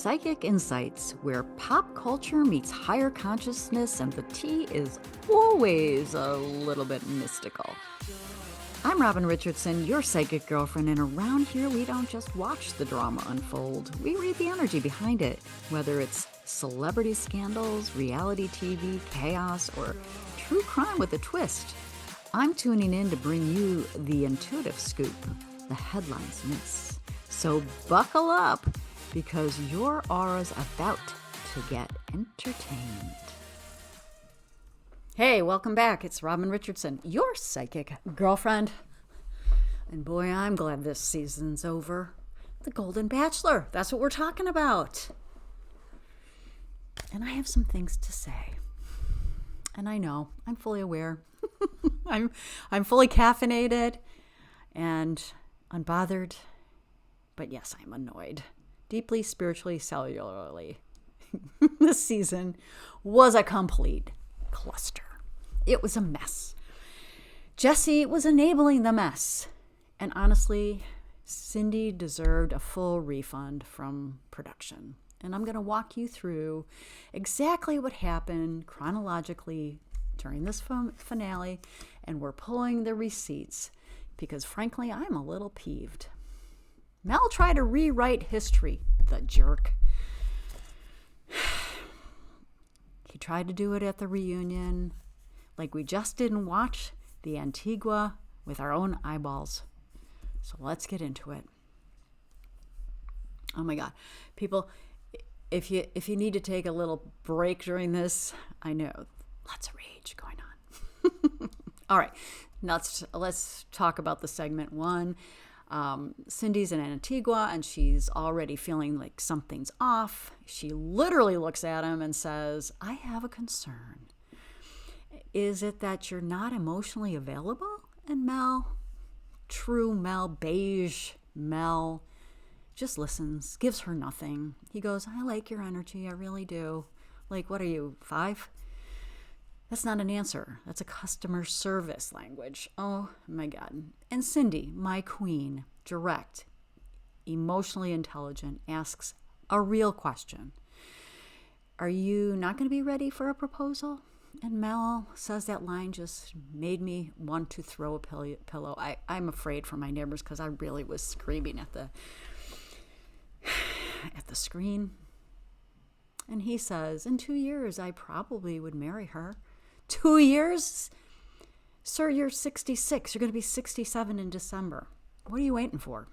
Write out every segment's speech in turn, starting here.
Psychic Insights, where pop culture meets higher consciousness and the tea is always a little bit mystical. I'm Robin Richardson, your psychic girlfriend, and around here we don't just watch the drama unfold. We read the energy behind it, whether it's celebrity scandals, reality TV, chaos, or true crime with a twist. I'm tuning in to bring you the intuitive scoop the headlines miss. So buckle up, because your aura's about to get entertained. Hey, welcome back. It's Robin Richardson, your psychic girlfriend. And boy, I'm glad this season's over. The Golden Bachelor. That's what we're talking about. And I have some things to say. And I know, I'm fully aware. I'm fully caffeinated and unbothered. But yes, I'm annoyed. Deeply, spiritually, cellularly. This season was a complete cluster. It was a mess. Jesse was enabling the mess. And honestly, Cindy deserved a full refund from production. And I'm going to walk you through exactly what happened chronologically during this finale. And we're pulling the receipts because, frankly, I'm a little peeved. Mel tried to rewrite history, the jerk. He tried to do it at the reunion, like we just didn't watch the Antigua with our own eyeballs. So let's get into it. Oh my God. People, if you need to take a little break during this, I know, lots of rage going on. All right, now let's talk about the segment one. Cindy's in Antigua and she's already feeling like something's off. She literally looks at him and says, I have a concern. Is it that you're not emotionally available? And Mel, true Mel, beige Mel, just listens, gives her nothing. He goes, I like your energy, I really do. Like, what are you, 5? That's not an answer. That's a customer service language. Oh my God. And Cindy, my queen, direct, emotionally intelligent, asks a real question. Are you not going to be ready for a proposal? And Mel says that line just made me want to throw a pillow. I'm afraid for my neighbors because I really was screaming at the screen. And he says, in 2 years, I probably would marry her. 2 years? Sir, you're 66. You're going to be 67 in December. What are you waiting for?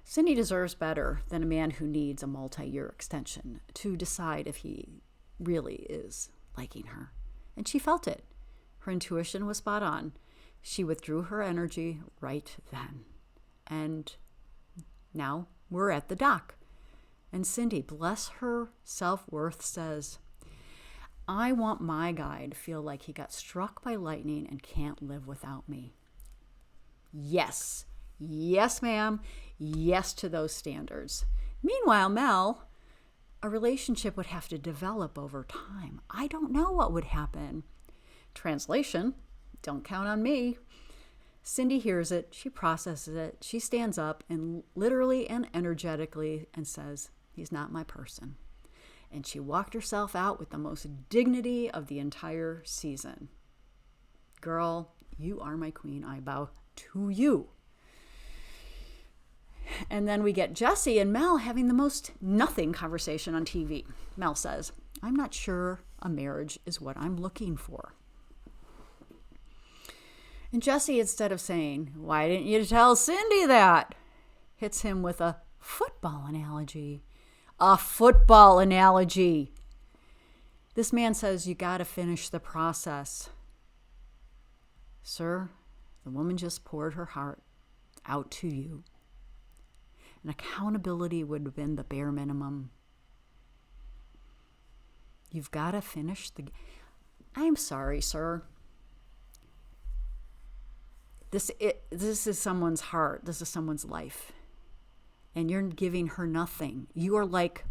Cindy deserves better than a man who needs a multi-year extension to decide if he really is liking her. And she felt it. Her intuition was spot on. She withdrew her energy right then. And now we're at the dock. And Cindy, bless her self-worth, says, I want my guy to feel like he got struck by lightning and can't live without me. Yes. Yes, ma'am. Yes to those standards. Meanwhile, Mel, a relationship would have to develop over time. I don't know what would happen. Translation, don't count on me. Cindy hears it. She processes it. She stands up and literally and energetically and says, he's not my person. And she walked herself out with the most dignity of the entire season. Girl, you are my queen. I bow to you. And then we get Jesse and Mel having the most nothing conversation on TV. Mel says, I'm not sure a marriage is what I'm looking for. And Jesse, instead of saying, why didn't you tell Cindy that? Hits him with a football analogy. A football analogy. This man says, you got to finish the process. Sir, the woman just poured her heart out to you. And accountability would have been the bare minimum. You've got to finish the... I'm sorry, sir. This is someone's heart. This is someone's life. And you're giving her nothing. You are like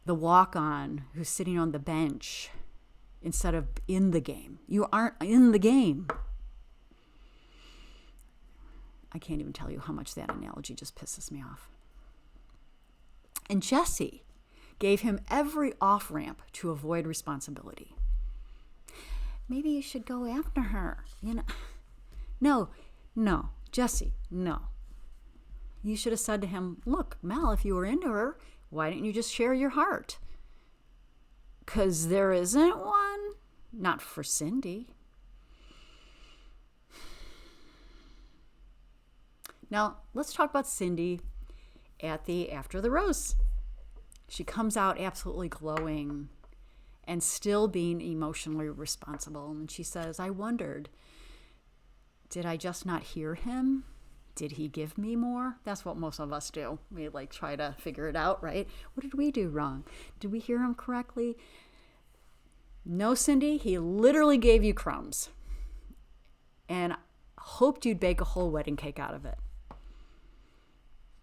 the walk-on who's sitting on the bench instead of in the game. You aren't in the game. I can't even tell you how much that analogy just pisses me off. And Jesse gave him every off-ramp to avoid responsibility. Maybe you should go after her. No, Jesse, no. You should have said to him, look, Mel, if you were into her, why didn't you just share your heart? Because there isn't one. Not for Cindy. Now, let's talk about Cindy after the rose. She comes out absolutely glowing and still being emotionally responsible. And she says, I wondered, did I just not hear him? Did he give me more? That's what most of us do. We try to figure it out, right? What did we do wrong? Did we hear him correctly? No, Cindy, he literally gave you crumbs and hoped you'd bake a whole wedding cake out of it.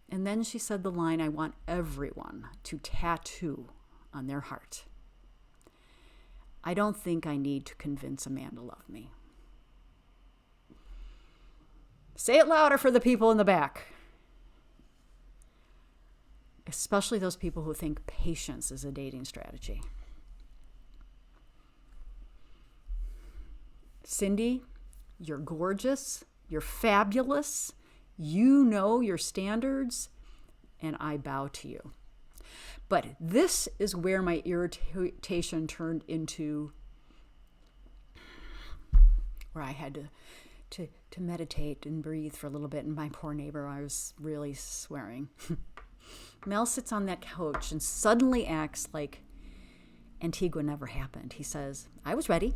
And then she said the line, I want everyone to tattoo on their heart. I don't think I need to convince a man to love me. Say it louder for the people in the back. Especially those people who think patience is a dating strategy. Cindy, you're gorgeous. You're fabulous. You know your standards, and I bow to you. But this is where my irritation turned into where I had to meditate and breathe for a little bit. And my poor neighbor, I was really swearing. Mel sits on that couch and suddenly acts like Antigua never happened. He says, I was ready.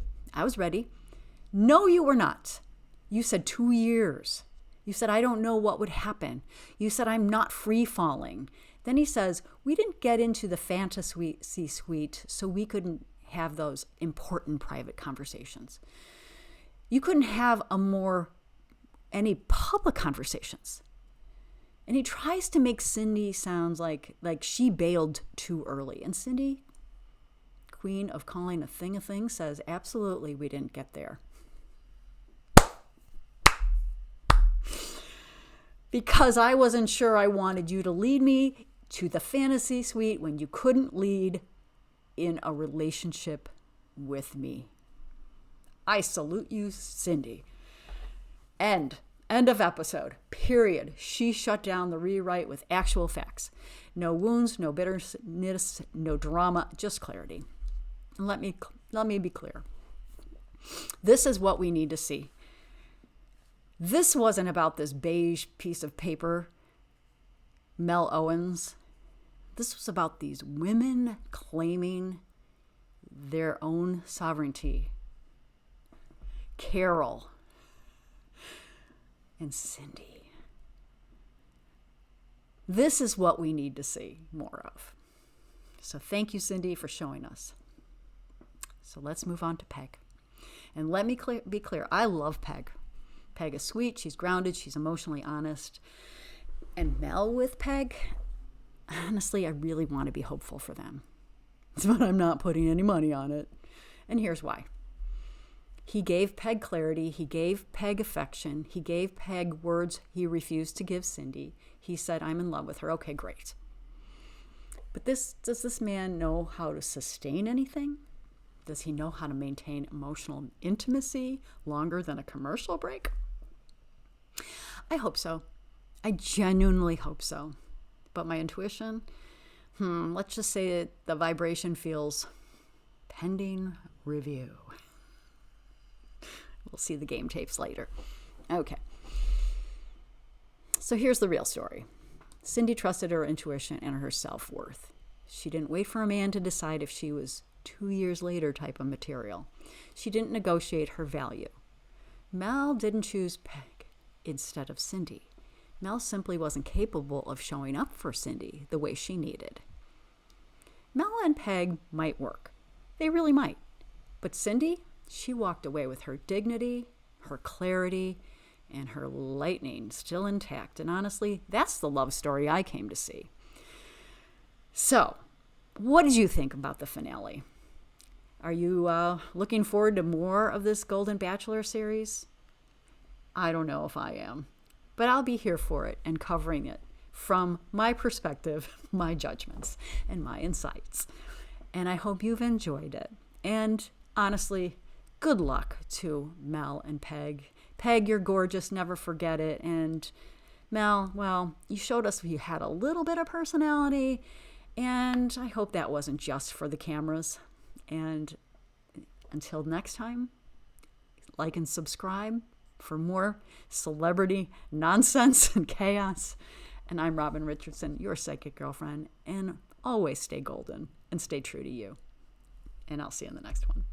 No, you were not. You said 2 years. You said, I don't know what would happen. You said, I'm not free falling. Then he says, we didn't get into the fantasy suite, so we couldn't have those important private conversations. You couldn't have any public conversations. And he tries to make Cindy sound like she bailed too early. And Cindy, queen of calling a thing, says, absolutely, we didn't get there. Because I wasn't sure I wanted you to lead me to the fantasy suite when you couldn't lead in a relationship with me. I salute you, Cindy. End of episode. Period. She shut down the rewrite with actual facts. No wounds, no bitterness, no drama, just clarity. And let me be clear. This is what we need to see. This wasn't about this beige piece of paper, Mel Owens. This was about these women claiming their own sovereignty. Carol and Cindy. This is what we need to see more of. So thank you, Cindy, for showing us. So let's move on to Peg. And let me be clear, I love Peg. Peg is sweet, she's grounded, she's emotionally honest. And Mel with Peg, honestly, I really want to be hopeful for them. But I'm not putting any money on it. And here's why. He gave Peg clarity, he gave Peg affection, he gave Peg words he refused to give Cindy. He said, I'm in love with her. Okay, great. But does this man know how to sustain anything? Does he know how to maintain emotional intimacy longer than a commercial break? I hope so. I genuinely hope so. But my intuition, let's just say that the vibration feels pending review. We'll see the game tapes later. Okay. So here's the real story. Cindy trusted her intuition and her self-worth. She didn't wait for a man to decide if she was 2 years later type of material. She didn't negotiate her value. Mel didn't choose Peg instead of Cindy. Mel simply wasn't capable of showing up for Cindy the way she needed. Mel and Peg might work. They really might. But Cindy, she walked away with her dignity, her clarity, and her lightning still intact. And honestly, that's the love story I came to see. So, what did you think about the finale? Are you looking forward to more of this Golden Bachelor series? I don't know if I am. but I'll be here for it and covering it from my perspective, my judgments, and my insights. And I hope you've enjoyed it. And honestly, good luck to Mel and Peg. Peg, you're gorgeous. Never forget it. And Mel, well, you showed us you had a little bit of personality. And I hope that wasn't just for the cameras. And until next time, like and subscribe for more celebrity nonsense and chaos. And I'm Robin Richardson, your psychic girlfriend. And always stay golden and stay true to you. And I'll see you in the next one.